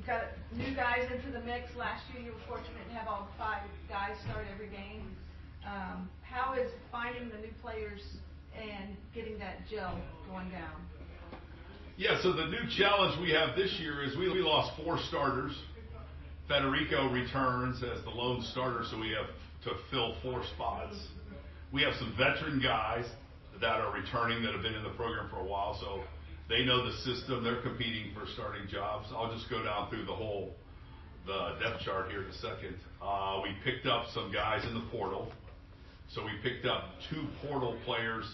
got new guys into the mix. Last year you were fortunate to have all 5 guys start every game. How is finding the new players and getting that gel going down? Yeah, so the new challenge we have this year is we lost 4 starters. Federico returns as the lone starter, so we have to fill 4 spots. We have some veteran guys that are returning that have been in the program for a while, so they know the system. They're competing for starting jobs. I'll just go down through the depth chart here in a second. We picked up some guys in the portal. So we picked up 2 portal players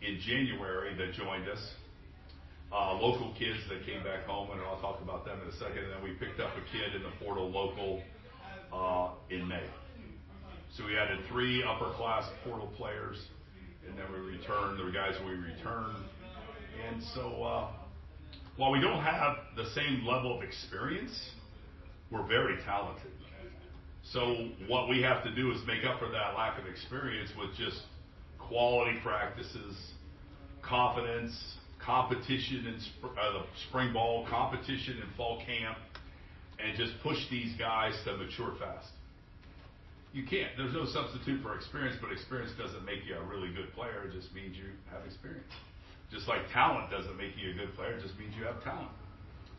in January that joined us. Local kids that came back home, and I'll talk about them in a second. And then we picked up a kid in the portal local in May. So we added 3 upper-class portal players, and then we returned the guys we returned. And so while we don't have the same level of experience, we're very talented. So what we have to do is make up for that lack of experience with just quality practices, confidence, competition in the spring ball, competition in fall camp, and just push these guys to mature fast. You can't. There's no substitute for experience, but experience doesn't make you a really good player. It just means you have experience. Just like talent doesn't make you a good player, it just means you have talent.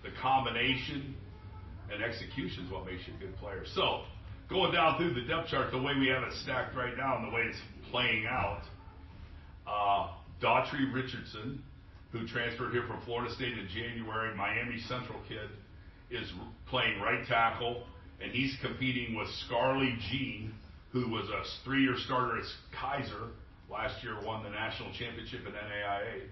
The combination and execution is what makes you a good player. So, going down through the depth chart, the way we have it stacked right now and the way it's playing out, Daughtry Richardson, who transferred here from Florida State in January, Miami Central kid, is playing right tackle, and he's competing with Scarley Jean, who was a 3-year starter at Kaiser last year, won the national championship in NAIA.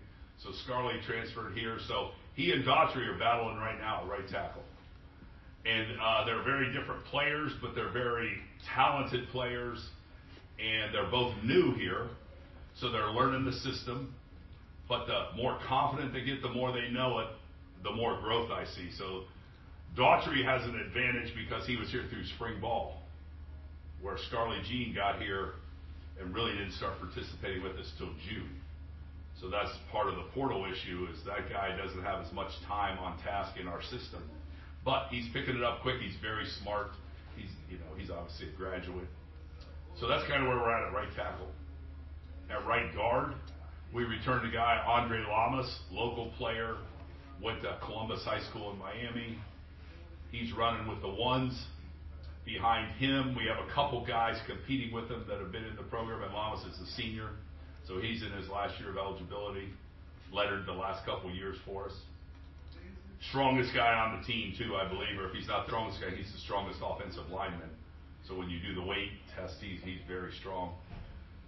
So Scarley transferred here. So he and Daughtry are battling right now at right tackle. And they're very different players, but they're very talented players, and they're both new here, so they're learning the system. But the more confident they get, the more they know it, the more growth I see. So Daughtry has an advantage because he was here through spring ball, where Scarley Jean got here and really didn't start participating with us till June. So that's part of the portal issue, is that guy doesn't have as much time on task in our system. But he's picking it up quick. He's very smart. He's obviously a graduate. So that's kind of where we're at right tackle. At right guard, we returned a guy, Andre Lamas, local player, went to Columbus High School in Miami. He's running with the ones. Behind him, we have a couple guys competing with him that have been in the program, and Lamas is a senior, so he's in his last year of eligibility, lettered the last couple years for us. Strongest guy on the team, too, I believe, or if he's not the strongest guy, he's the strongest offensive lineman. So when you do the weight test, he's very strong.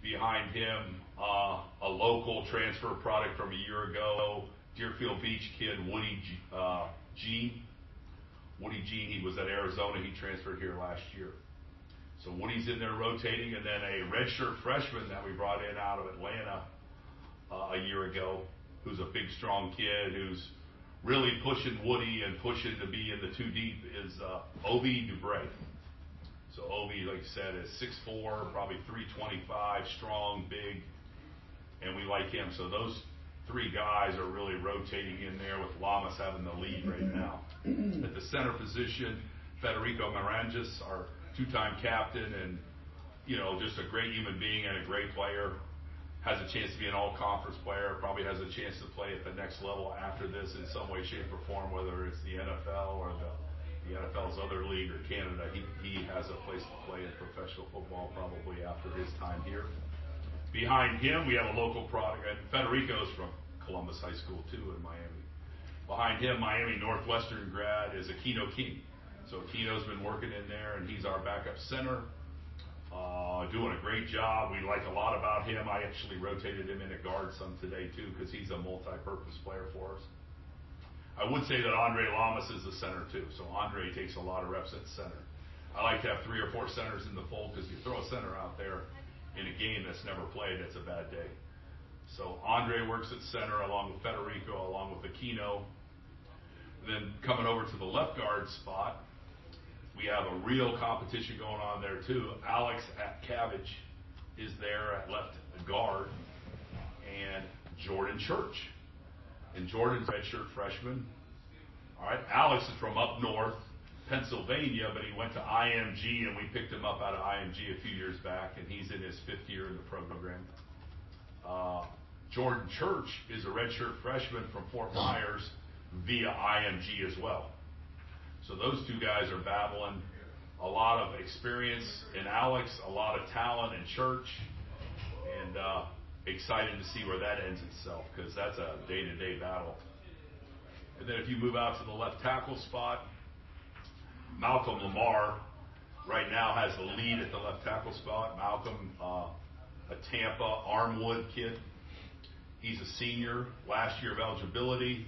Behind him, a local transfer product from a year ago, Deerfield Beach kid, Woody Jean. Woody Jean, he was at Arizona. He transferred here last year. So Woody's in there rotating, and then a redshirt freshman that we brought in out of Atlanta a year ago, who's a big, strong kid, who's really pushing Woody and pushing to be in the 2 deep, is Ovi Dubray. So Ovi, like I said, is 6'4", probably 325, strong, big, and we like him. So those 3 guys are really rotating in there, with Lamas having the lead right now. At the center position, Federico Maranges, our 2-time captain, and just a great human being and a great player. Has a chance to be an all-conference player, probably has a chance to play at the next level after this in some way, shape, or form, whether it's the NFL or the NFL's other league or Canada. He has a place to play in professional football probably after his time here. Behind him, we have a local product, and Federico's from Columbus High School, too, in Miami. Behind him, Miami Northwestern grad is Aquino King. So Aquino's been working in there, and he's our backup center. Doing a great job. We like a lot about him. I actually rotated him in at guard some today, too, because he's a multi-purpose player for us. I would say that Andre Lamas is the center, too. So Andre takes a lot of reps at center. I like to have 3 or 4 centers in the fold, because you throw a center out there in a game that's never played, that's a bad day. So Andre works at center along with Federico, along with Aquino. Then coming over to the left guard spot, we have a real competition going on there, too. Alex Cabbage is there at left guard, and Jordan Church. And Jordan's redshirt freshman. All right, Alex is from up north. Pennsylvania, but he went to IMG, and we picked him up out of IMG a few years back, and he's in his 5th year in the program. Jordan Church is a redshirt freshman from Fort Myers via IMG as well. So those two guys are battling. A lot of experience in Alex, a lot of talent in Church, and excited to see where that ends itself, because that's a day-to-day battle. And then if you move out to the left tackle spot, Malcolm Lamar right now has the lead at the left tackle spot. Malcolm, a Tampa Armwood kid. He's a senior, last year of eligibility.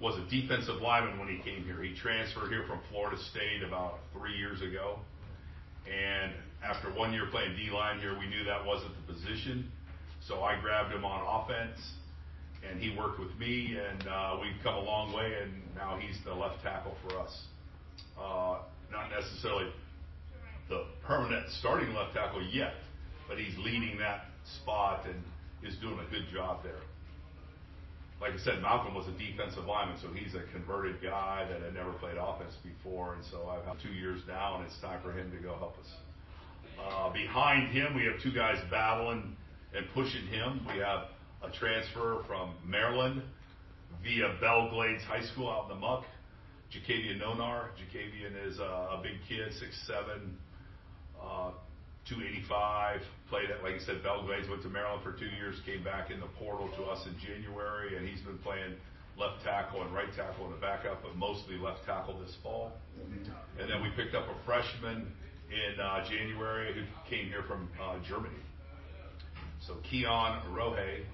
Was a defensive lineman when he came here. He transferred here from Florida State about 3 years ago. And after 1 year playing D-line here, we knew that wasn't the position. So I grabbed him on offense, and he worked with me, and we've come a long way, and now he's the left tackle for us. Not necessarily the permanent starting left tackle yet, but he's leading that spot and is doing a good job there. Like I said, Malcolm was a defensive lineman, so he's a converted guy that had never played offense before, and so I've had 2 years now, and it's time for him to go help us. Behind him, we have two guys battling and pushing him. We have a transfer from Maryland via Belglades High School out in the muck, Jacavian Nonar. Jacavian is a big kid, 6'7", 285, played at, like I said, Belgrade, went to Maryland for 2 years, came back in the portal to us in January, and he's been playing left tackle and right tackle in the backup, but mostly left tackle this fall. And then we picked up a freshman in January who came here from Germany. So Keon Rohe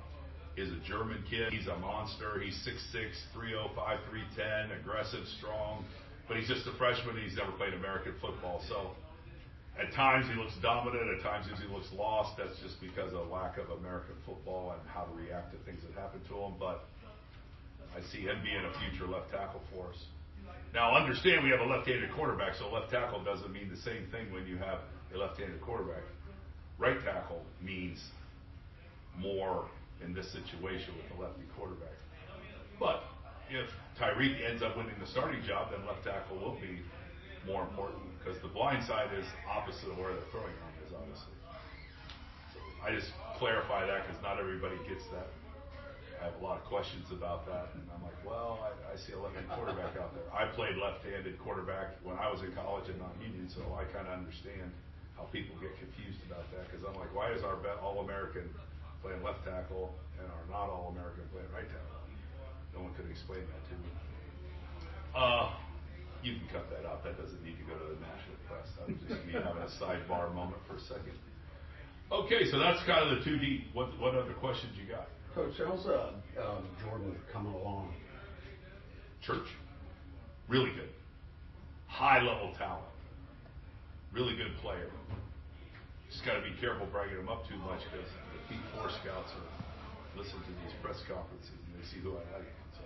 is a German kid. He's a monster. He's 6'6", 305, 310, aggressive, strong, but he's just a freshman. He's never played American football, so at times he looks dominant, at times he looks lost. That's just because of lack of American football and how to react to things that happen to him. But I see him being a future left tackle for us. Now understand, we have a left-handed quarterback, so left tackle doesn't mean the same thing when you have a left-handed quarterback. Right tackle means more in this situation with the lefty quarterback. But if Tyreek ends up winning the starting job, then left tackle will be more important, because the blind side is opposite of where they're throwing on is, obviously. So I just clarify that because not everybody gets that. I have a lot of questions about that, and I'm like, well, I see a left-handed quarterback out there. I played left-handed quarterback when I was in college at non-union, so I kind of understand how people get confused about that, because I'm like, why is our All-American playing left tackle and our not All-American playing right tackle? No one could explain that to me. You can cut that out. That doesn't need to go to the national press. That was just me having a sidebar moment for a second. Okay, so that's kind of the 2D. What other questions you got? Coach, how's Jordan coming along? Church, really good. High-level talent. Really good player. Just got to be careful bragging him up too much, because the P4 scouts are listening to these press conferences and they see who I like. So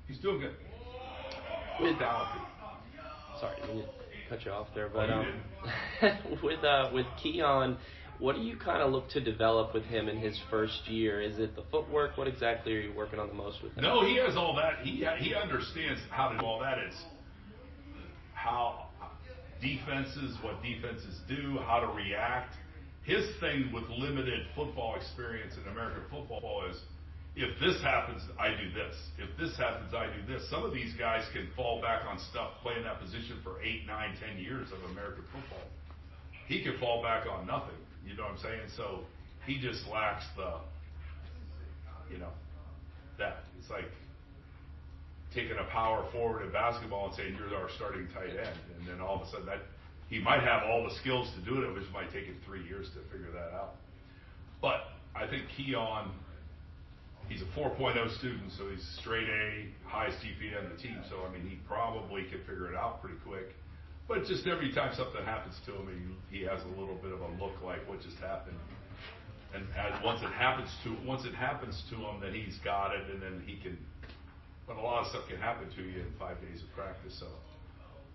he's doing good. Sorry, I didn't cut you off there, but you with Keon, what do you kind of look to develop with him in his first year? Is it the footwork? What exactly are you working on the most with him? No, he has all that. He understands how to do all that. It's how what defenses do, how to react. His thing with limited football experience in American football is, if this happens, I do this. If this happens, I do this. Some of these guys can fall back on stuff, playing that position for 8, 9, 10 years of American football. He can fall back on nothing. You know what I'm saying? So he just lacks that. It's like taking a power forward in basketball and saying, you're our starting tight end. And then all of a sudden that he might have all the skills to do it, which might take him 3 years to figure that out. But I think Keon, he's a 4.0 student, so he's straight A, highest GPA on the team. So, I mean, he probably can figure it out pretty quick. But just every time something happens to him, he has a little bit of a look like what just happened. And once it happens to him, then he's got it, and then he can. But a lot of stuff can happen to you in 5 days of practice. So,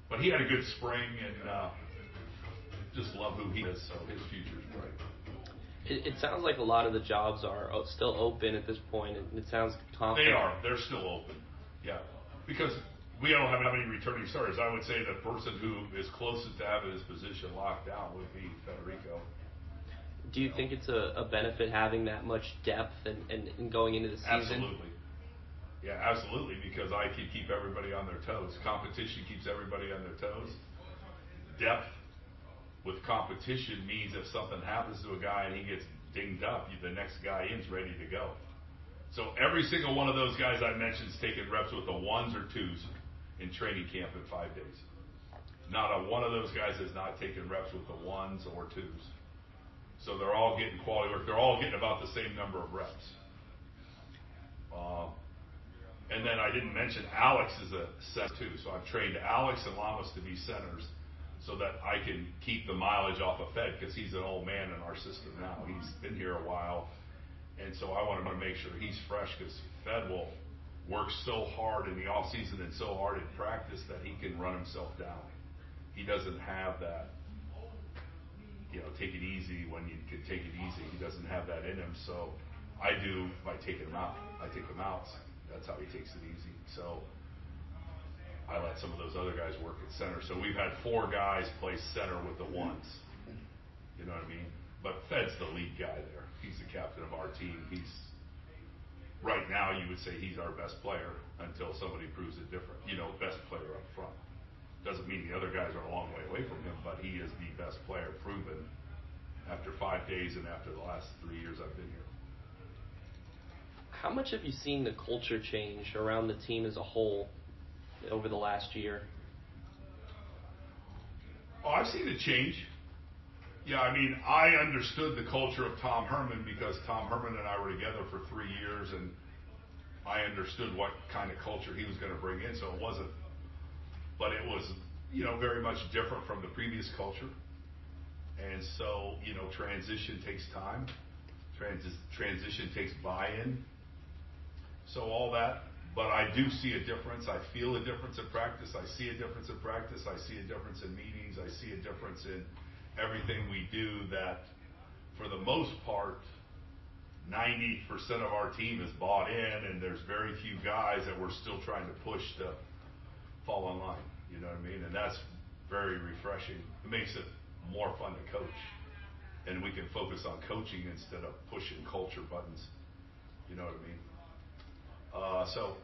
but he had a good spring, and just love who he is. So his future's bright. It sounds like a lot of the jobs are still open at this point. It sounds confident. They are. They're still open. Yeah. Because we don't have any returning starters. I would say the person who is closest to having his position locked down would be Federico. Do you think it's a benefit having that much depth and going into the season? Absolutely. Yeah, absolutely, because I can keep everybody on their toes. Competition keeps everybody on their toes. Depth with competition means if something happens to a guy and he gets dinged up, the next guy in's ready to go. So every single one of those guys I mentioned is taking reps with the ones or twos in training camp in 5 days. Not a one of those guys has not taken reps with the ones or twos. So they're all getting quality work. They're all getting about the same number of reps. And then I didn't mention Alex is a center too. So I've trained Alex and Lamas to be centers so that I can keep the mileage off of Fed because he's an old man in our system now. He's been here a while. And so I want to make sure he's fresh because Fed will work so hard in the off season and so hard in practice that he can run himself down. He doesn't have that, take it easy when you can take it easy. He doesn't have that in him. So I do by taking him out. I take him out. That's how he takes it easy. So I let some of those other guys work at center. So we've had 4 guys play center with the ones. You know what I mean? But Fed's the lead guy there. He's the captain of our team. Right now, you would say he's our best player until somebody proves it different. Best player up front. Doesn't mean the other guys are a long way away from him, but he is the best player proven after 5 days and after the last 3 years I've been here. How much have you seen the culture change around the team as a whole over the last year? Oh, I've seen it change. Yeah, I understood the culture of Tom Herman because Tom Herman and I were together for 3 years, and I understood what kind of culture he was going to bring in. So it wasn't, but it was, very much different from the previous culture. And so, transition takes time. Transition takes buy-in. So all that, but I do see a difference. I feel a difference in practice. I see a difference in practice. I see a difference in meetings. I see a difference in everything we do that, for the most part, 90% of our team is bought in, and there's very few guys that we're still trying to push to fall in line. You know what I mean? And that's very refreshing. It makes it more fun to coach, and we can focus on coaching instead of pushing culture buttons. You know what I mean? So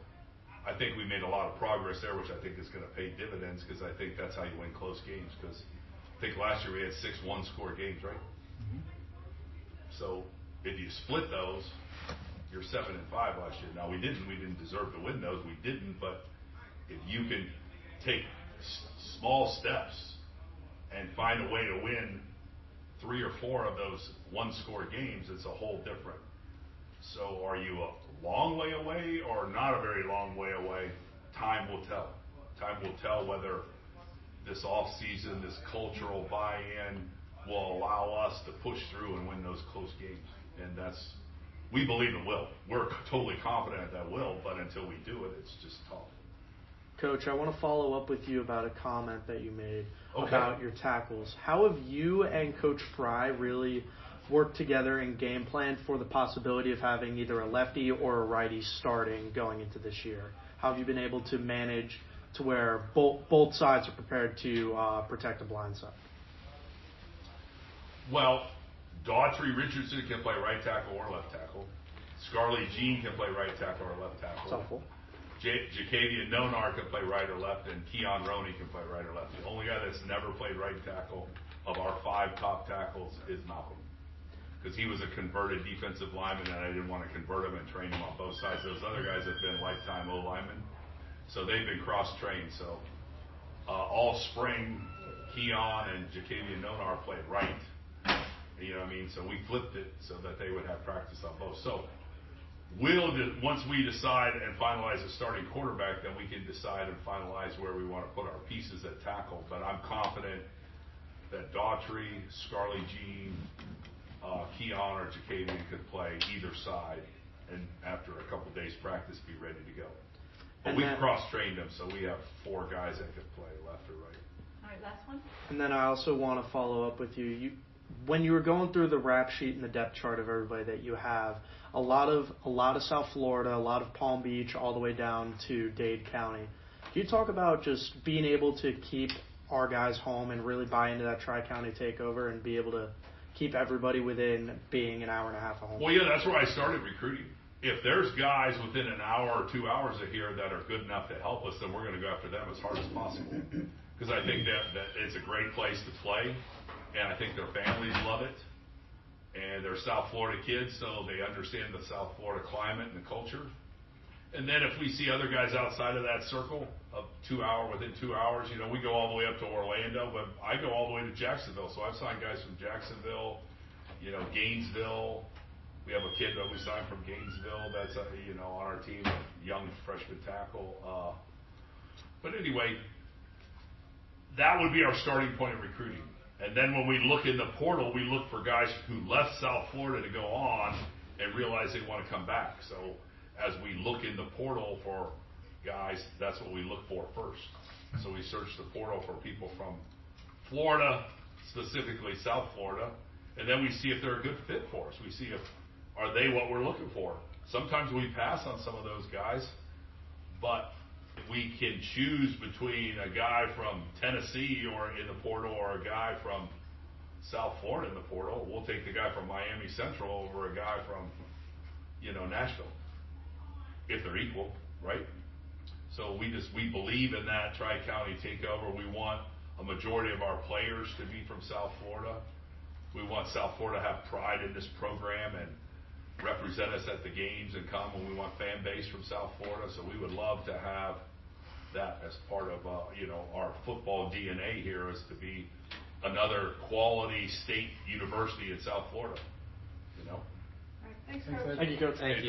I think we made a lot of progress there, which I think is going to pay dividends because I think that's how you win close games. Because I think last year we had 6 one-score games, right? Mm-hmm. So if you split those, you're 7-5 last year. Now we didn't deserve to win those. We didn't, but if you can take small steps and find a way to win 3 or 4 of those one-score games, it's a whole different. So are you a long way away or not a very long way away? Time will tell. Time will tell whether this off season, this cultural buy-in will allow us to push through and win those close games. And we believe it will. We're totally confident that will, but until we do it, it's just tough. Coach, I want to follow up with you about a comment that you made Okay. about your tackles. How have you and Coach Fry really worked together and game planned for the possibility of having either a lefty or a righty starting going into this year? How have you been able to manage to where both sides are prepared to protect the blind side? Well, Daughtry Richardson can play right tackle or left tackle. Scarlett Jean can play right tackle or left tackle. It's helpful. Jacavian Nonar can play right or left, and Keon Roney can play right or left. The only guy that's never played right tackle of our 5 top tackles is Malcolm, because he was a converted defensive lineman, and I didn't want to convert him and train him on both sides. Those other guys have been lifetime O linemen, so they've been cross-trained. So all spring, Keon and Jacavian Nonar played right. You know what I mean? So we flipped it so that they would have practice on both. So once we decide and finalize a starting quarterback, then we can decide and finalize where we want to put our pieces at tackle. But I'm confident that Daughtry, Scarlett Jean, Keon or Jacavian could play either side, and after a couple days practice, be ready to go. But we've cross-trained them, so we have 4 guys that could play left or right. All right, last one. And then I also want to follow up with you. When you were going through the rap sheet and the depth chart of everybody that you have, a lot of South Florida, a lot of Palm Beach, all the way down to Dade County. Can you talk about just being able to keep our guys home and really buy into that Tri-County takeover and be able to keep everybody within being an hour and a half of home? Well, yeah, that's where I started recruiting. If there's guys within an hour or 2 hours of here that are good enough to help us, then we're going to go after them as hard as possible. Because I think that it's a great place to play, and I think their families love it. And they're South Florida kids, so they understand the South Florida climate and the culture. And then if we see other guys outside of that circle of within 2 hours, we go all the way up to Orlando, but I go all the way to Jacksonville. So I've signed guys from Jacksonville, Gainesville. We have a kid that we signed from Gainesville that's on our team, a young freshman tackle. But anyway, that would be our starting point of recruiting. And then when we look in the portal, we look for guys who left South Florida to go on and realize they want to come back. So as we look in the portal for guys, that's what we look for first. So we search the portal for people from Florida, specifically South Florida, and then we see if they're a good fit for us. We see are they what we're looking for. Sometimes we pass on some of those guys, but if we can choose between a guy from Tennessee or in the portal or a guy from South Florida in the portal, we'll take the guy from Miami Central over a guy from, Nashville, if they're equal, right? So we believe in that Tri-County takeover. We want a majority of our players to be from South Florida. We want South Florida to have pride in this program and represent us at the games and come, and we want fan base from South Florida. So we would love to have that as part of our football DNA here, is to be another quality state university in South Florida. All right, thanks, Coach. Thank you, Coach. Thank you.